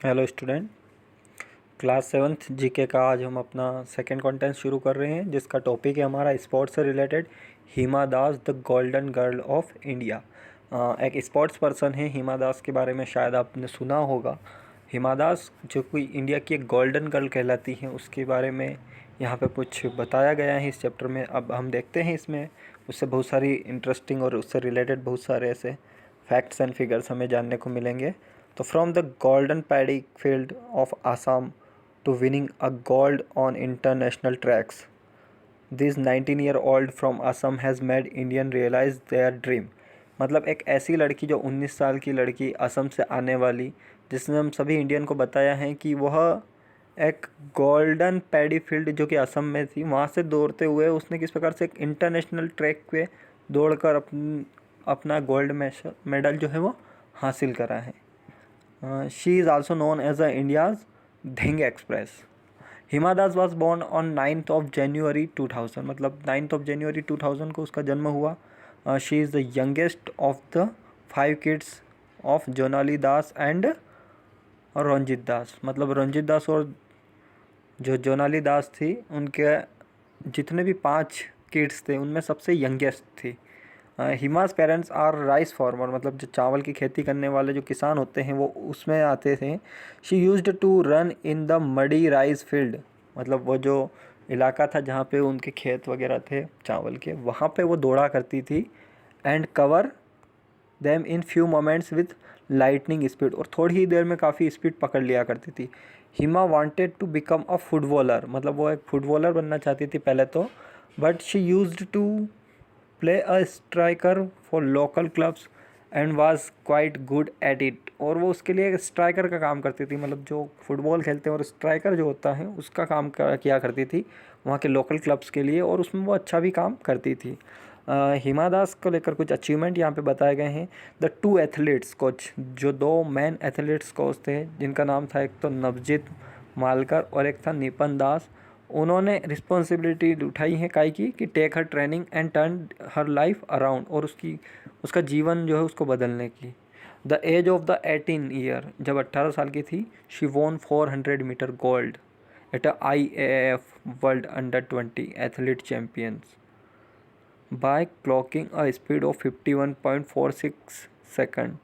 Hello student. Class seventh GK का आज हम अपना सेकंड कंटेंट शुरू कर रहे हैं, जिसका टॉपिक है हमारा स्पोर्ट्स से related. Hima Das the golden girl of India. एक स्पोर्ट्स पर्सन है हिमा दास, के बारे में शायद आपने सुना होगा। हिमा दास जो कोई इंडिया की एक गोल्डन गर्ल कहलाती हैं, उसके बारे में यहाँ पे कुछ बताया गया है इस चैप्टर में। अब हम देखते हैं इसमें उससे बहुत सारी इंटरेस्टिंग और उससे रिलेटेड बहुत सारे ऐसे फैक्ट्स एंड फिगर्स हमें जानने को मिलेंगे। तो from the golden paddy field of Assam to winning a gold on international tracks, this 19-year-old from Assam has made Indian realise their dream. मतलब एक ऐसी लड़की जो 19 साल की लड़की असम से आने वाली, जिसने हम सभी इंडियन को बताया है कि वह एक गोल्डन पैडी फील्ड जो कि असम में थी, वहाँ से दौड़ते हुए उसने किस प्रकार से एक इंटरनेशनल ट्रैक पे दौड़कर अपना गोल्ड मेडल जो है वो हासिल करा है। She is also known as a India's Dhing express. Hima Das was born on 9th of January 2000, मतलब 9th of January 2000 को उसका जन्म हुआ। She is the youngest of the 5 kids of Jonali Das and Ranjit Das. मतलब रंजित दास और जो जोनाली दास थी, उनके जितने भी 5 किड्स थे उनमें सबसे यंगेस्ट थी। हिमास पेरेंट्स आर राइस फार्मर, मतलब जो चावल की खेती करने वाले जो किसान होते हैं वो उसमें आते थे। She used to run in the muddy rice field, मतलब वो जो इलाका था जहाँ पे उनके खेत वगैरह थे चावल के, वहाँ पे वो दौड़ा करती थी। And cover them in few moments with lightning speed, और थोड़ी ही देर में काफ़ी स्पीड पकड़ लिया करती थी। Hima wanted to become a footballer, मतलब वो एक फुटबॉलर बनना चाहती थी पहले तो, but she used to play a striker for local clubs and was quite good at it. और वो उसके लिए एक स्ट्राइकर का काम करती थी, मतलब जो फुटबॉल खेलते हैं और स्ट्राइकर जो होता है उसका काम किया करती थी वहाँ के लोकल क्लब्स के लिए, और उसमें वो अच्छा भी काम करती थी। हिमा दास को लेकर कुछ अचीवमेंट यहाँ पे बताए गए हैं। द 2 एथलीट्स कोच, जो 2 मैन एथलीट्स कोच थे, जिनका नाम था एक तो नवजीत मालकर और एक था निपन दास, उन्होंने रिस्पॉन्सिबिलिटी उठाई है काई की कि take her training and turn her life around, और उसका जीवन जो है उसको बदलने की। The age of the 18 year, जब 18 साल की थी, she won 400 metre gold at IAAF world under 20 athlete champions by clocking a speed of 51.46 seconds.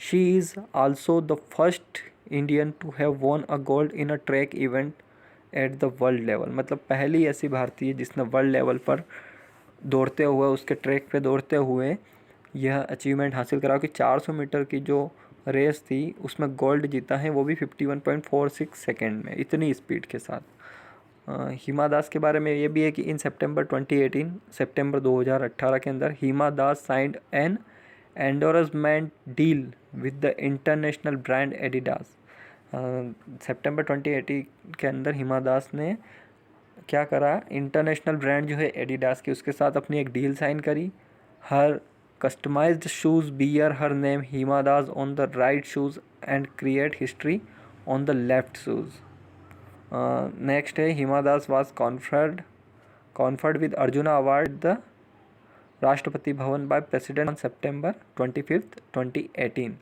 She is also the first Indian to have won a gold in a track event at the world level. मतलब पहली ऐसी भारतीय जिसने world level पर दौड़ते हुए, उसके track पे दौड़ते हुए यह अचीवमेंट हासिल करा कि 400 मीटर की जो रेस थी उसमें गोल्ड जीता है, वो भी 51.46 सेकेंड में, इतनी स्पीड के साथ। हिमा दास के बारे में ये भी है कि इन सितंबर 2018 के अंदर Hima Das signed an endorsement deal with the international brand Adidas. सितंबर 2018 के अंदर हिमा दास ने क्या करा, इंटरनेशनल ब्रांड जो है एडिडास की, उसके साथ अपनी एक डील साइन करी। Her customised shoes bear her name Hima Das on the right shoes and create history on the left shoes. Next है Hima Das was conferred with Arjuna award the Rashtrapati Bhavan by president on सितंबर 25, 2018।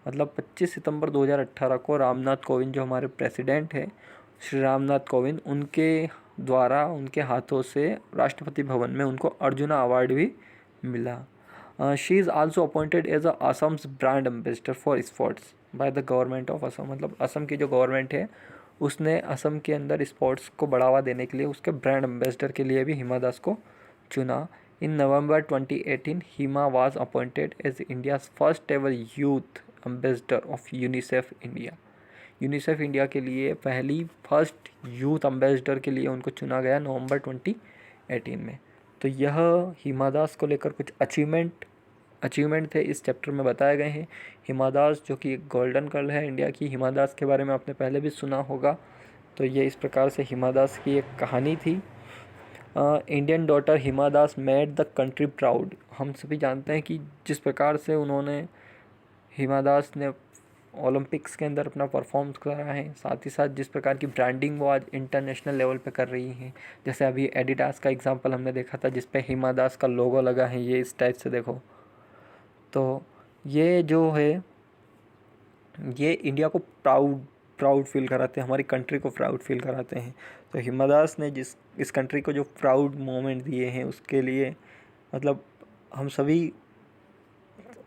मतलब 25 सितंबर 2018 को रामनाथ कोविंद जो हमारे प्रेसिडेंट हैं, श्री रामनाथ कोविंद, उनके द्वारा उनके हाथों से राष्ट्रपति भवन में उनको अर्जुना अवार्ड भी मिला। She is also appointed as a Assam's brand ambassador for sports by the government of Assam. मतलब असम की जो गवर्नमेंट है उसने असम के अंदर स्पोर्ट्स को बढ़ावा देने के लिए उसके ब्रांड एम्बेसडर के लिए भी हिमा दास को चुना। In November 2018 Hima was appointed as India's first ever youth ambassador of UNICEF India. UNICEF India के लिए पहली फर्स्ट यूथ एम्बेसडर के लिए उनको चुना गया नवंबर 2018 में। तो यह हिमा दास को लेकर कुछ अचीवमेंट थे इस चैप्टर में बताए गए हैं। हिमा दास जो कि एक गोल्डन गर्ल है इंडिया की, हिमा दास के बारे में आपने पहले भी सुना होगा। तो ये इस प्रकार से हिमा दास की एक कहानी थी। Indian daughter Hima Das made the country proud. हम सभी जानते हैं कि जिस प्रकार से उन्होंने, हिमा दास ने ओलंपिक्स के अंदर अपना परफॉर्म्स करा है, साथ ही साथ जिस प्रकार की ब्रांडिंग वो आज इंटरनेशनल लेवल पे कर रही हैं। जैसे अभी एडिडास का एग्जांपल हमने देखा था जिस पे हिमा दास का लोगो लगा है, ये इस टाइप से देखो। तो ये जो है ये इंडिया को प्राउड प्राउड फील कराते हैं, हमारी कंट्री को प्राउड फील कराते हैं। तो हिमा दास ने इस कंट्री को जो प्राउड मोमेंट दिए हैं उसके लिए मतलब हम सभी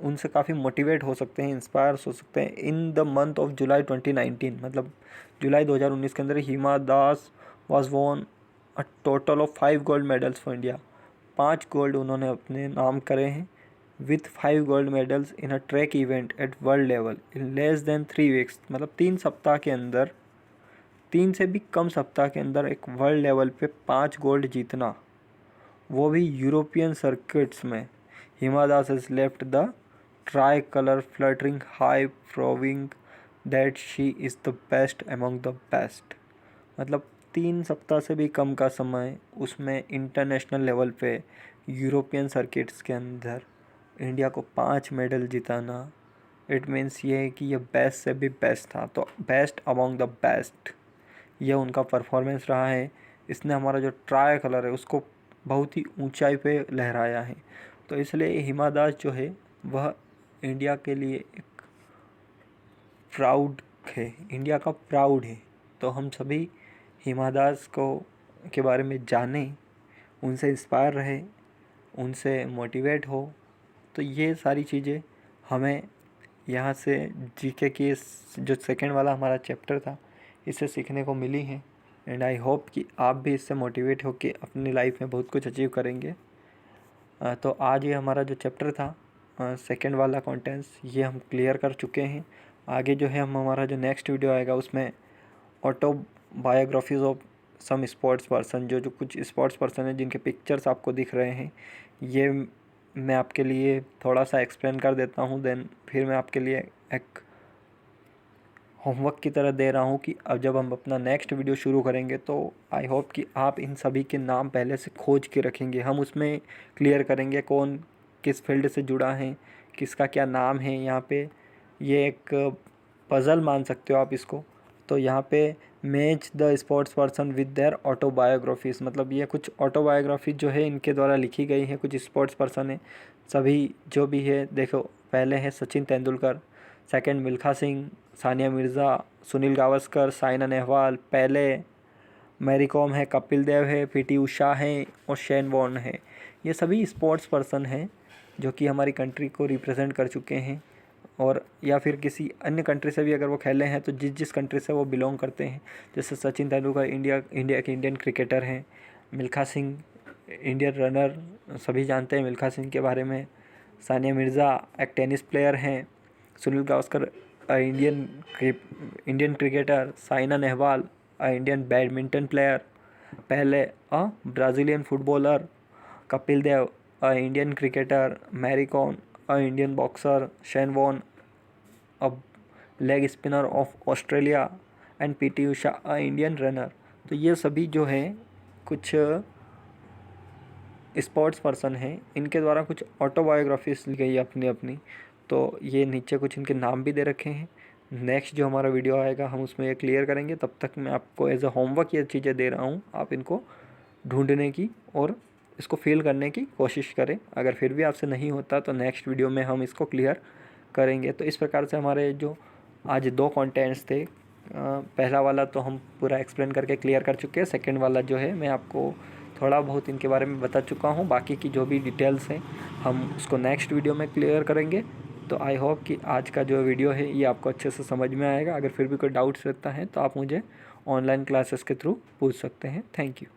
उनसे काफ़ी मोटिवेट हो सकते हैं, इंस्पायर हो सकते हैं। In the month of July 2019 मतलब जुलाई 2019 के अंदर Hima Das was won a total of 5 gold medals for India. 5 gold उन्होंने अपने नाम करे हैं with 5 gold medals in a track event at world level in less than 3 weeks. मतलब 3 सप्ताह के अंदर, 3 से भी कम सप्ताह के अंदर एक वर्ल्ड लेवल पे 5 गोल्ड जीतना, वो भी यूरोपियन सर्किट्स में। Hima Das has left the tricolor fluttering high, proving that she is the best among the best। मतलब 3 सप्ताह से भी कम का समय उसमें इंटरनेशनल लेवल पे यूरोपियन सर्किट्स के अंदर इंडिया को 5 मेडल जिताना, इट मीन्स ये है कि ये बेस्ट से भी बेस्ट था। तो बेस्ट अमॉन्ग द बेस्ट ये उनका परफॉर्मेंस रहा है। इसने हमारा जो ट्राई कलर है उसको बहुत ही ऊंचाई पे लहराया है। तो इसलिए हिमा दास जो है वह इंडिया के लिए एक प्राउड है, इंडिया का प्राउड है। तो हम सभी हिमा दास को के बारे में जानें, उनसे इंस्पायर रहे, उनसे मोटिवेट हो। तो ये सारी चीज़ें हमें यहाँ से जीके की जो सेकंड वाला हमारा चैप्टर था इससे सीखने को मिली हैं। एंड आई होप कि आप भी इससे मोटिवेट होकर अपनी लाइफ में बहुत कुछ अचीव करेंगे। तो आज ये हमारा जो चैप्टर था सेकंड वाला कंटेंट्स ये हम क्लियर कर चुके हैं। आगे जो है हमारा जो नेक्स्ट वीडियो आएगा उसमें autobiographies of some sports person, जो कुछ स्पोर्ट्स पर्सन है जिनके पिक्चर्स आपको दिख रहे हैं, ये मैं आपके लिए थोड़ा सा एक्सप्लेन कर देता हूँ। देन फिर मैं आपके लिए एक होमवर्क की तरह दे रहा हूँ कि अब जब हम अपना नेक्स्ट वीडियो शुरू करेंगे तो आई होप कि आप इन सभी के नाम पहले से खोज के रखेंगे। हम उसमें क्लियर करेंगे कौन किस फील्ड से जुड़ा है, किसका क्या नाम है। यहाँ पे ये एक पज़ल मान सकते हो आप इसको। तो यहाँ पे match the sports person with their autobiographies, मतलब ये कुछ ऑटोबायोग्राफी जो है इनके द्वारा लिखी गई है। कुछ स्पोर्ट्स पर्सन है सभी जो भी है। देखो पहले है सचिन तेंदुलकर, सेकंड मिल्खा सिंह, सानिया मिर्ज़ा, सुनील गावस्कर, साइना नेहवाल, पेले, मैरी कॉम है, कपिल देव है, पीटी उषा है और शेन वॉर्न है। ये सभी स्पोर्ट्स पर्सन हैं जो कि हमारी कंट्री को रिप्रेजेंट कर चुके हैं, और या फिर किसी अन्य कंट्री से भी अगर वो खेले हैं तो जिस कंट्री से वो बिलोंग करते हैं। जैसे सचिन तेंदुलकर इंडिया के इंडियन क्रिकेटर हैं, मिल्खा सिंह इंडियन रनर, सभी जानते हैं मिल्खा सिंह के बारे में। सानिया मिर्ज़ा एक टेनिस प्लेयर हैं, Sunil Gavaskar Indian cricketer, Saina Nehwal Indian badminton player, Pele Brazilian footballer, Kapil Dev Indian cricketer, Mary Kom Indian boxer, Shane Warne leg spinner of Australia and PT Usha Indian runner. तो ये सभी जो हैं कुछ स्पोर्ट्स पर्सन हैं, इनके द्वारा कुछ ऑटोबायोग्राफीज ली गई अपनी अपनी। तो ये नीचे कुछ इनके नाम भी दे रखे हैं। नेक्स्ट जो हमारा वीडियो आएगा हम उसमें ये क्लियर करेंगे। तब तक मैं आपको एज अ होमवर्क ये चीज़ें दे रहा हूँ, आप इनको ढूंढने की और इसको फील करने की कोशिश करें। अगर फिर भी आपसे नहीं होता तो नेक्स्ट वीडियो में हम इसको क्लियर करेंगे। तो इस प्रकार से हमारे जो आज 2 कंटेंट्स थे, पहला वाला तो हम पूरा एक्सप्लेन करके क्लियर कर चुके हैं। सेकेंड वाला जो है मैं आपको थोड़ा बहुत इनके बारे में बता चुका हूँ। बाकी की जो भी डिटेल्स हैं हम उसको नेक्स्ट वीडियो में क्लियर करेंगे। तो आई होप कि आज का जो वीडियो है ये आपको अच्छे से समझ में आएगा। अगर फिर भी कोई डाउट्स रहता है तो आप मुझे ऑनलाइन क्लासेस के थ्रू पूछ सकते हैं। Thank you.